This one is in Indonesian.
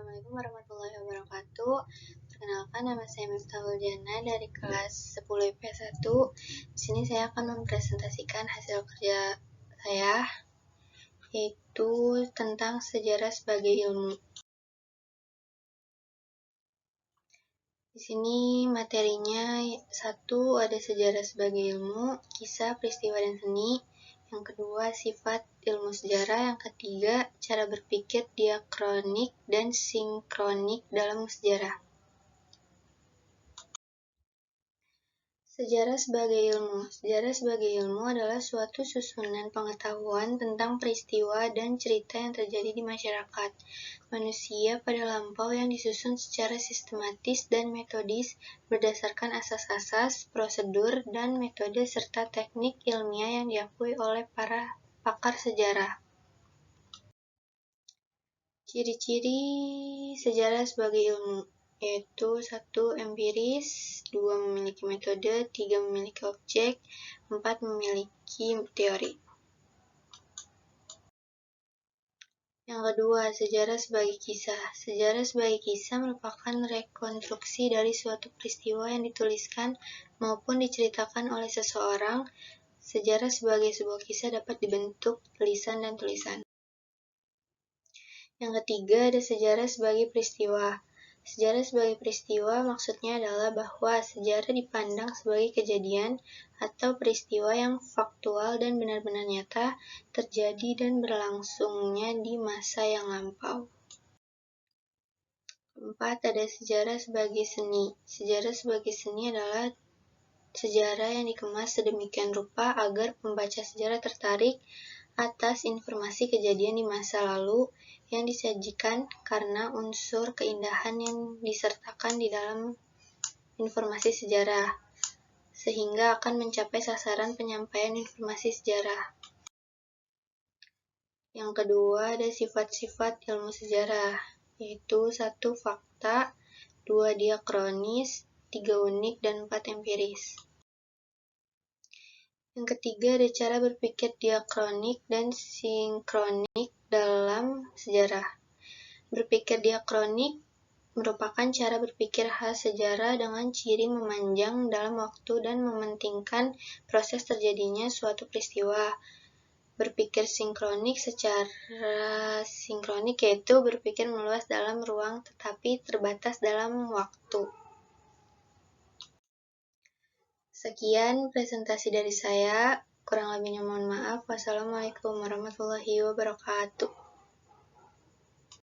Assalamualaikum warahmatullahi wabarakatuh. Perkenalkan, nama saya Miftahul Jana dari kelas 10 IPS 1. Di sini saya akan mempresentasikan hasil kerja saya, yaitu tentang sejarah sebagai ilmu. Di sini materinya 1 ada sejarah sebagai ilmu, kisah, peristiwa, dan seni. Yang kedua, sifat ilmu sejarah. Yang ketiga, cara berpikir diakronik dan sinkronik dalam sejarah. Sejarah sebagai ilmu. Sejarah sebagai ilmu adalah suatu susunan pengetahuan tentang peristiwa dan cerita yang terjadi di masyarakat manusia pada lampau yang disusun secara sistematis dan metodis berdasarkan asas-asas, prosedur, dan metode serta teknik ilmiah yang diakui oleh para pakar sejarah. Ciri-ciri sejarah sebagai ilmu yaitu 1. Empiris, 2. Memiliki metode, 3. Memiliki objek, 4. Memiliki teori. Yang kedua, sejarah sebagai kisah. Sejarah sebagai kisah merupakan rekonstruksi dari suatu peristiwa yang dituliskan maupun diceritakan oleh seseorang. Sejarah sebagai sebuah kisah dapat dibentuk lisan dan tulisan. Yang ketiga, ada sejarah sebagai peristiwa. Sejarah sebagai peristiwa maksudnya adalah bahwa sejarah dipandang sebagai kejadian atau peristiwa yang faktual dan benar-benar nyata terjadi dan berlangsungnya di masa yang lampau. Keempat, ada sejarah sebagai seni. Sejarah sebagai seni adalah sejarah yang dikemas sedemikian rupa agar pembaca sejarah tertarik atas informasi kejadian di masa lalu yang disajikan karena unsur keindahan yang disertakan di dalam informasi sejarah, sehingga akan mencapai sasaran penyampaian informasi sejarah. Yang kedua, ada sifat-sifat ilmu sejarah, yaitu 1. Fakta, 2. Diakronis, 3. Unik, dan 4. Empiris. Yang ketiga, ada cara berpikir diakronik dan sinkronik dalam sejarah. Berpikir diakronik merupakan cara berpikir khas sejarah dengan ciri memanjang dalam waktu dan mementingkan proses terjadinya suatu peristiwa. Berpikir sinkronik secara sinkronik yaitu berpikir meluas dalam ruang tetapi terbatas dalam waktu. Sekian presentasi dari saya, kurang lebihnya mohon maaf. Wassalamualaikum warahmatullahi wabarakatuh.